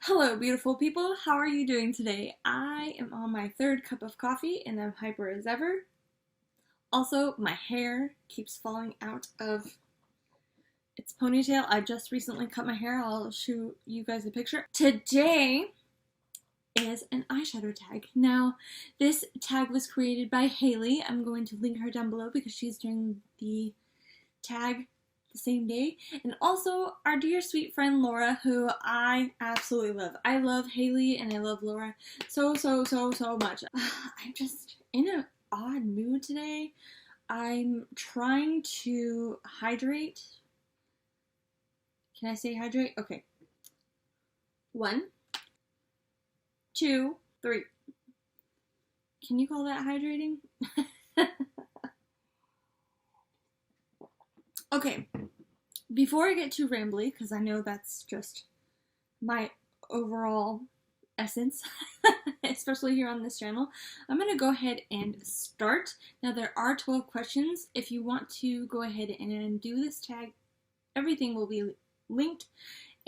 Hello, beautiful people. How are you doing today? I am on my third cup of coffee and I'm hyper as ever. Also, my hair keeps falling out of its ponytail. I just recently cut my hair. I'll show you guys a picture. Today is an eyeshadow tag. Now, this tag was created by Hayleigh. I'm going to link her down below because she's doing the tag the same day. And also our dear sweet friend Laura, who I absolutely love. I love Hayleigh and I love Laura so much. I'm just in an odd mood today. I'm trying to hydrate. Can I say hydrate? Okay. 1, 2, 3. Can you call that hydrating? Okay, before I get too rambly, because I know that's just my overall essence, especially here on this channel, I'm going to go ahead and start. Now, there are 12 questions. If you want to go ahead and do this tag, everything will be linked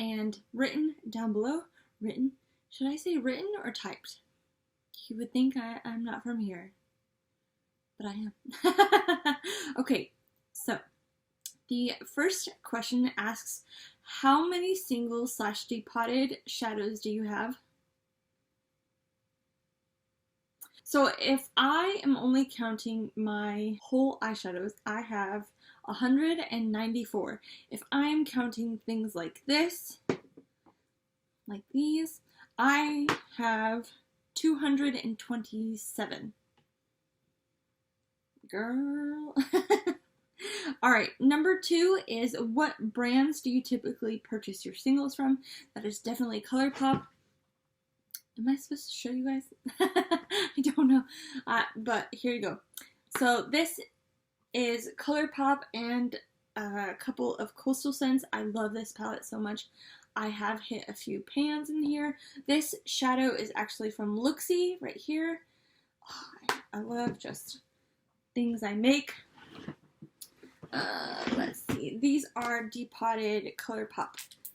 and written down below. Written? Should I say written or typed? You would think I'm not from here, but I am. Okay, so the first question asks, how many single / depotted shadows do you have? So if I am only counting my whole eyeshadows, I have 194. If I'm counting things like this, like these, I have 227. Girl. Alright, number 2 is, what brands do you typically purchase your singles from? That is definitely ColourPop. Am I supposed to show you guys? I don't know. But here you go. So this is ColourPop and a couple of Coastal Scents. I love this palette so much. I have hit a few pans in here. This shadow is actually from Looksy right here. Oh, I love just things I make. Let's see. These are depotted ColourPop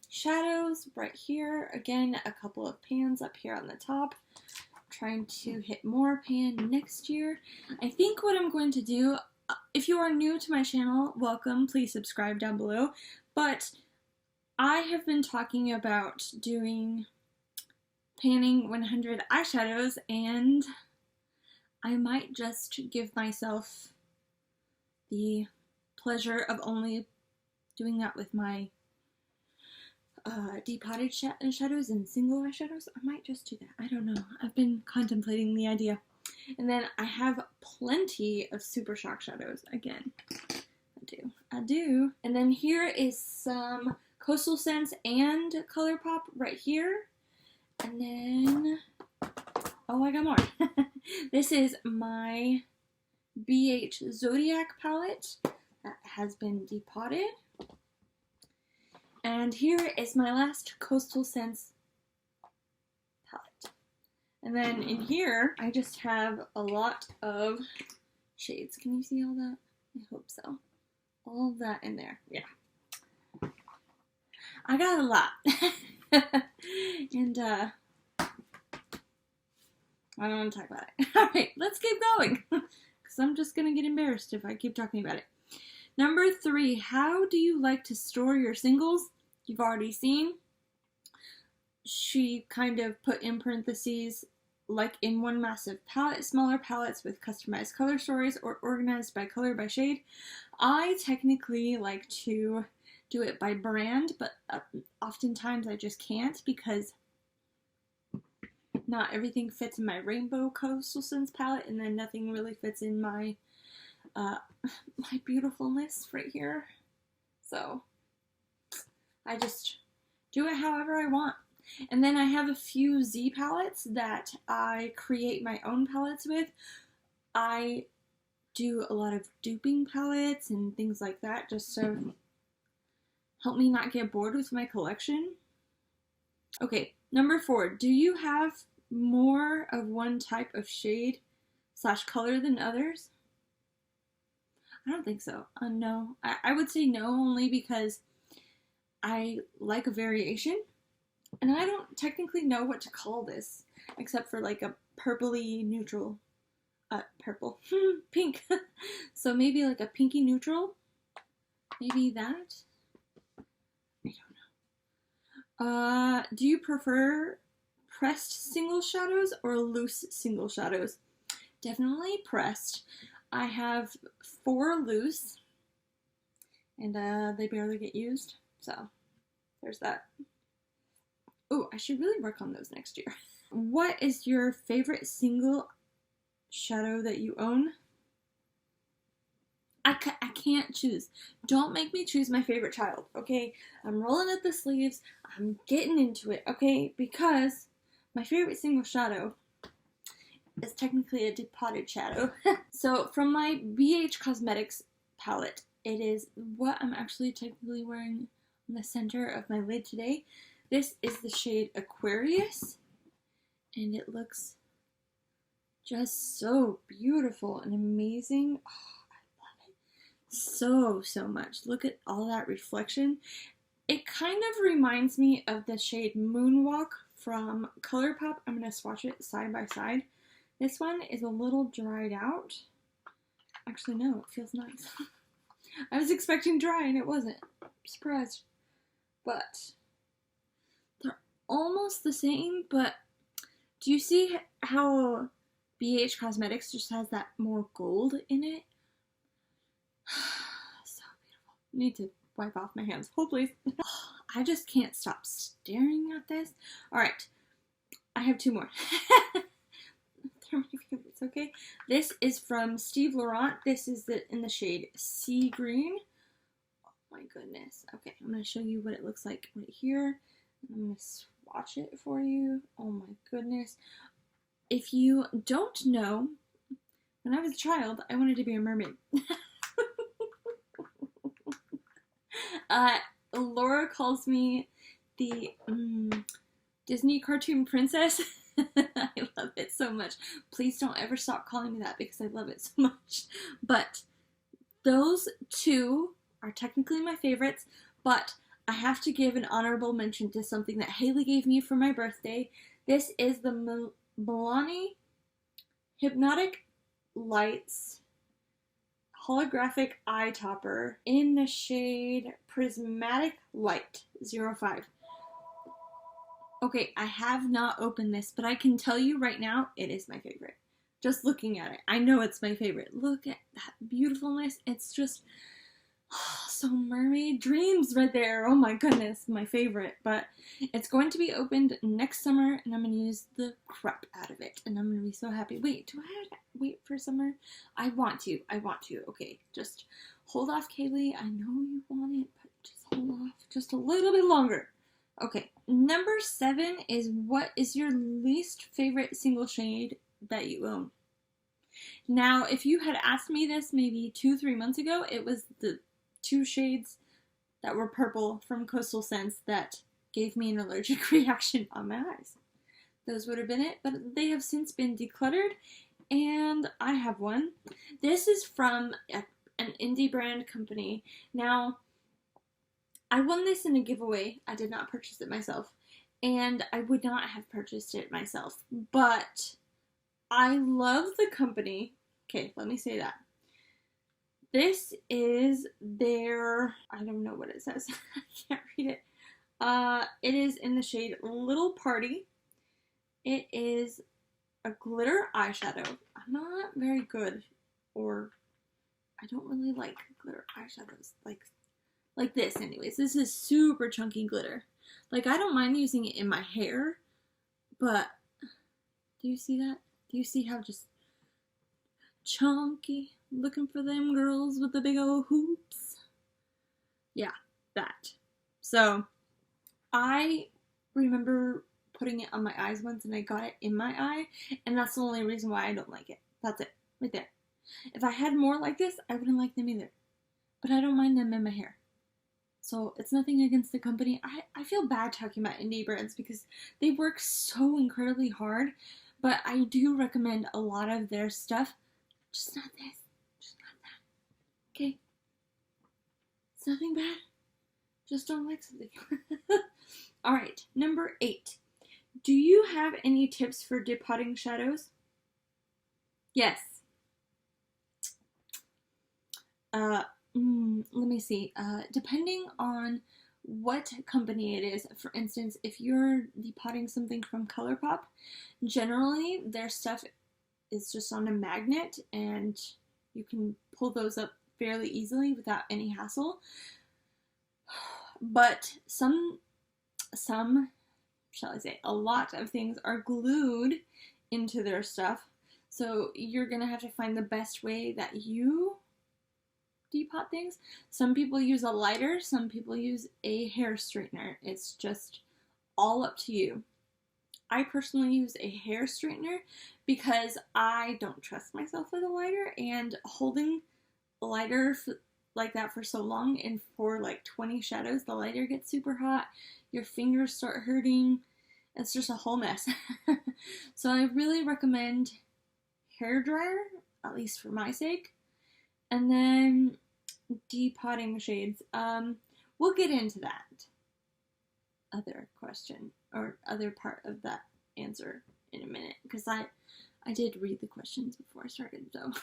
shadows right here. Again, a couple of pans up here on the top. I'm trying to hit more pan next year. I think what I'm going to do, if you are new to my channel, welcome. Please subscribe down below. But I have been talking about doing panning 100 eyeshadows, and I might just give myself the pleasure of only doing that with my depotted shadows and single eyeshadows. I might just do that. I don't know. I've been contemplating the idea. And then I have plenty of Super Shock shadows. Again, I do. And then here is some Coastal Scents and ColourPop right here. And then, oh, I got more. This is my BH Zodiac palette that has been depotted. And here is my last Coastal Scents palette. And then in here, I just have a lot of shades. Can you see all that? I hope so. All of that in there. Yeah. I got a lot. And, I don't want to talk about it. Alright, let's keep going. Because I'm just going to get embarrassed if I keep talking about it. Number 3, how do you like to store your singles? You've already seen. She kind of put in parentheses, like in one massive palette, smaller palettes with customized color stories, or organized by color by shade. I technically like to do it by brand, but oftentimes I just can't because not everything fits in my Rainbow Coastal Scents palette, and then nothing really fits in my my beautifulness right here. So I just do it however I want. And then I have a few Z palettes that I create my own palettes with. I do a lot of duping palettes and things like that just to help me not get bored with my collection. Okay, number 4. Do you have more of one type of shade / color than others? I don't think so. No. I would say no, only because I like a variation. And I don't technically know what to call this, except for like a purpley neutral. Purple. Pink. So maybe like a pinky neutral. Maybe that. I don't know. Do you prefer pressed single shadows or loose single shadows? Definitely pressed. I have 4 loose, and they barely get used, so there's that. Oh, I should really work on those next year. What is your favorite single shadow that you own? I can't choose. Don't make me choose my favorite child, okay? I'm rolling up the sleeves. I'm getting into it, okay? Because my favorite single shadow is technically a depotted shadow. So from my BH Cosmetics palette, it is what I'm actually technically wearing on the center of my lid today. This is the shade Aquarius, and it looks just so beautiful and amazing. Oh, I love it so much. Look at all that reflection. It kind of reminds me of the shade Moonwalk from ColourPop. I'm going to swatch it side by side. This one is a little dried out. Actually, no, it feels nice. I was expecting dry and it wasn't. I'm surprised. But they're almost the same, but do you see how BH Cosmetics just has that more gold in it? So beautiful. I need to wipe off my hands. Hold, please. I just can't stop staring at this. Alright, I have 2 more. They're my favorites, okay? This is from Steve Laurent. This is in the shade Sea Green. Oh my goodness. Okay, I'm going to show you what it looks like right here. I'm going to swatch it for you. Oh my goodness. If you don't know, when I was a child, I wanted to be a mermaid. Laura calls me the Disney cartoon princess. I love it so much. Please don't ever stop calling me that because I love it so much. But those 2 are technically my favorites, but I have to give an honorable mention to something that Hayleigh gave me for my birthday. This is the Milani Hypnotic Lights Holographic Eye Topper in the shade Prismatic Light 05. Okay, I have not opened this, but I can tell you right now, it is my favorite. Just looking at it, I know it's my favorite. Look at that beautifulness. It's just so mermaid dreams right there. Oh my goodness, my favorite. But it's going to be opened next summer, and I'm going to use the crap out of it, and I'm going to be so happy. Wait, do I have to wait for summer? I want to. Okay, just hold off, Kaylee. I know you want it, but just hold off just a little bit longer. Okay, number 7 is what is your least favorite single shade that you own? Now, if you had asked me this maybe 2-3 months ago, it was the 2 shades that were purple from Coastal Scents that gave me an allergic reaction on my eyes. Those would have been it, but they have since been decluttered, and I have one. This is from an indie brand company. Now, I won this in a giveaway. I did not purchase it myself, and I would not have purchased it myself, but I love the company. Okay, let me say that. This is their, I don't know what it says. I can't read it. It is in the shade Little Party. It is a glitter eyeshadow. I'm not very good, or I don't really like glitter eyeshadows. Like this anyways. This is super chunky glitter. Like, I don't mind using it in my hair, but do you see that? Do you see how just chunky? Looking for them girls with the big old hoops. Yeah, that. So, I remember putting it on my eyes once and I got it in my eye, and that's the only reason why I don't like it. That's it. Right there. If I had more like this, I wouldn't like them either. But I don't mind them in my hair. So it's nothing against the company. I feel bad talking about indie brands because they work so incredibly hard, but I do recommend a lot of their stuff. Just not this. Just not that. Okay? It's nothing bad. Just don't like something. All right, number 8. Do you have any tips for depotting shadows? Yes. Let me see. Depending on what company it is, for instance, if you're depotting something from ColourPop, generally their stuff is just on a magnet and you can pull those up fairly easily without any hassle. But some, shall I say, a lot of things are glued into their stuff. So you're gonna have to find the best way that you depot things. Some people use a lighter, some people use a hair straightener. It's just all up to you. I personally use a hair straightener because I don't trust myself with a lighter, and holding a lighter like that for so long and for like 20 shadows, the lighter gets super hot, your fingers start hurting, it's just a whole mess. So I really recommend hair dryer, at least for my sake. And then depotting shades. We'll get into that other question or other part of that answer in a minute, because I did read the questions before I started, so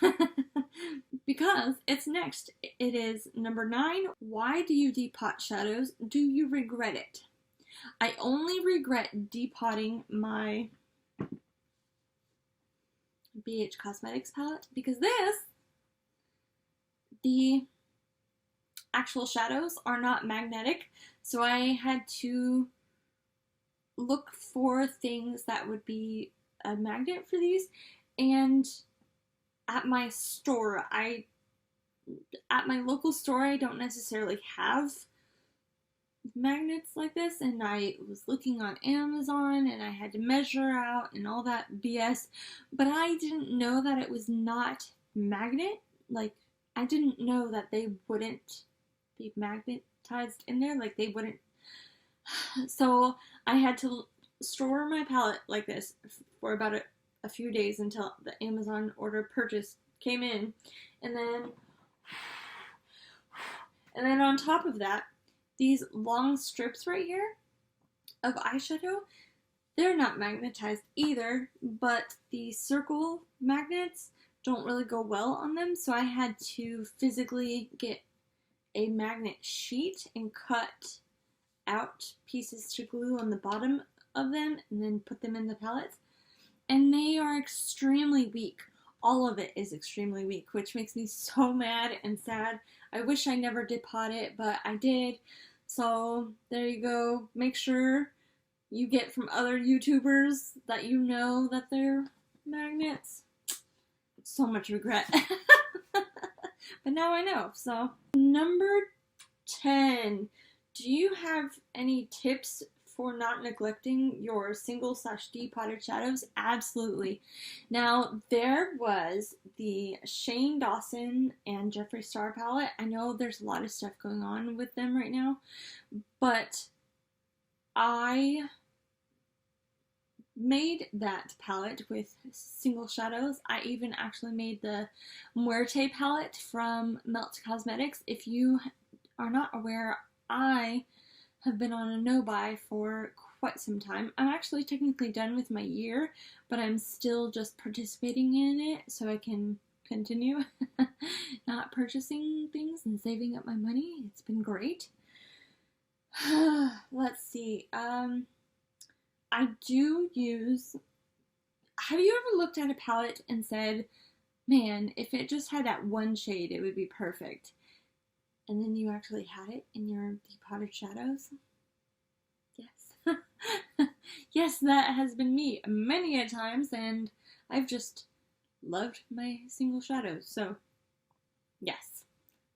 because it's next. It is number 9. Why do you depot shadows? Do you regret it? I only regret depotting my BH Cosmetics palette because the actual shadows are not magnetic, so I had to look for things that would be a magnet for these, and at my store, at my local store, I don't necessarily have magnets like this, and I was looking on Amazon and I had to measure out and all that BS, but I didn't know that it was not magnet. Like, I didn't know that they wouldn't be magnetized in there, like they wouldn't. So I had to store my palette like this for about a few days until the Amazon order purchase came in, and then on top of that, these long strips right here of eyeshadow, they're not magnetized either, but the circle magnets don't really go well on them, so I had to physically get a magnet sheet and cut out pieces to glue on the bottom of them and then put them in the palettes. And they are extremely weak. All of it is extremely weak, which makes me so mad and sad. I wish I never did pot it, but I did. So there you go. Make sure you get from other YouTubers that you know that they're magnets. So much regret. But now I know. So number 10. Do you have any tips for not neglecting your single/depotted shadows? Absolutely. Now, there was the Shane Dawson and Jeffree Star palette. I know there's a lot of stuff going on with them right now, but I made that palette with single shadows. I even actually made the Muerte palette from Melt Cosmetics. If you are not aware, I have been on a no-buy for quite some time. I'm actually technically done with my year, but I'm still just participating in it so I can continue not purchasing things and saving up my money. It's been great. Let's see. I do use... Have you ever looked at a palette and said, man, if it just had that one shade, it would be perfect? And then you actually had it in your depotted shadows? Yes. Yes, that has been me many a times, and I've just loved my single shadows. So, yes,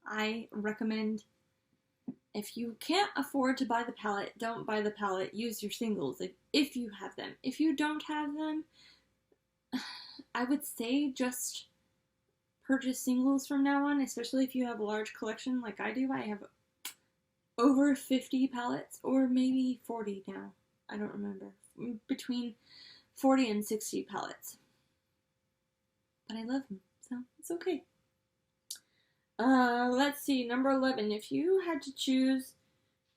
I recommend, if you can't afford to buy the palette, don't buy the palette. Use your singles if you have them. If you don't have them, I would say just purchase singles from now on, especially if you have a large collection like I do. I have over 50 palettes, or maybe 40 now. I don't remember. Between 40 and 60 palettes. But I love them, so it's okay. Let's see, number 11. If you had to choose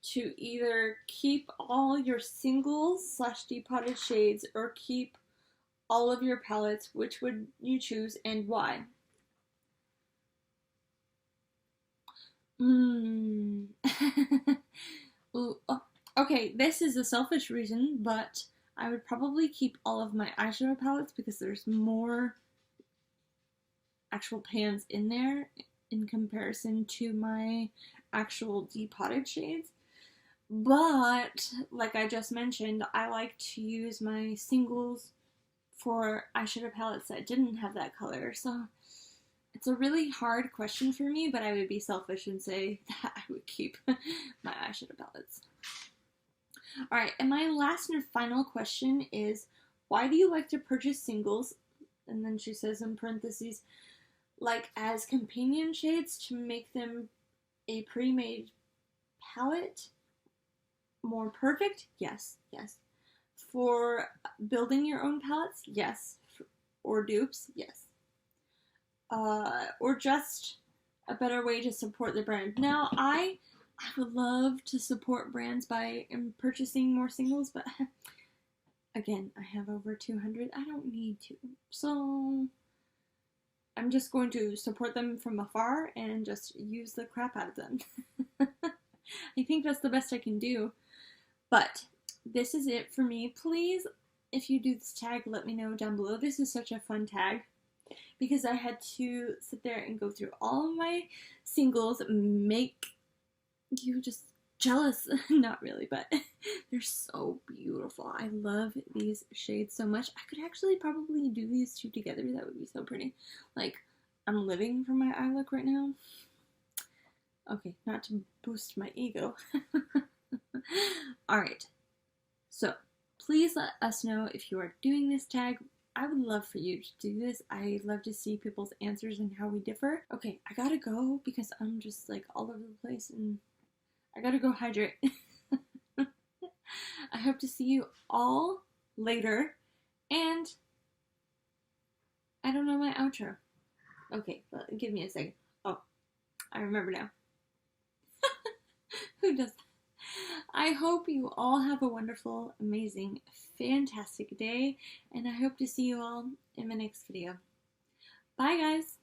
to either keep all your singles slash depotted shades or keep all of your palettes. Which would you choose and why? Hmm. Ooh, oh, okay, this is a selfish reason, but I would probably keep all of my eyeshadow palettes because there's more actual pans in there in comparison to my actual depotted shades. But, like I just mentioned, I like to use my singles for eyeshadow palettes that didn't have that color. So it's a really hard question for me, but I would be selfish and say that I would keep my eyeshadow palettes. Alright, and my last and final question is, why do you like to purchase singles? And then she says in parentheses, like as companion shades to make them a pre-made palette more perfect? Yes, yes. For building your own palettes? Yes. Or dupes? Yes. Or just a better way to support the brand. Now, I would love to support brands by purchasing more singles, but again, I have over 200. I don't need to. So I'm just going to support them from afar and just use the crap out of them. I think that's the best I can do. But this is it for me. Please, if you do this tag, let me know down below. This is such a fun tag because I had to sit there and go through all of my singles, make you just jealous. Not really, but they're so beautiful. I love these shades so much. I could actually probably do these two together. That would be so pretty. Like, I'm living for my eye look right now. Okay, not to boost my ego. Alright, so please let us know if you are doing this tag. I would love for you to do this. I love to see people's answers and how we differ. Okay, I gotta go because I'm just like all over the place and I gotta go hydrate. I hope to see you all later, and I don't know my outro. Okay, well, give me a second. Oh, I remember now. Who does that? I hope you all have a wonderful, amazing, fantastic day, and I hope to see you all in my next video. Bye, guys!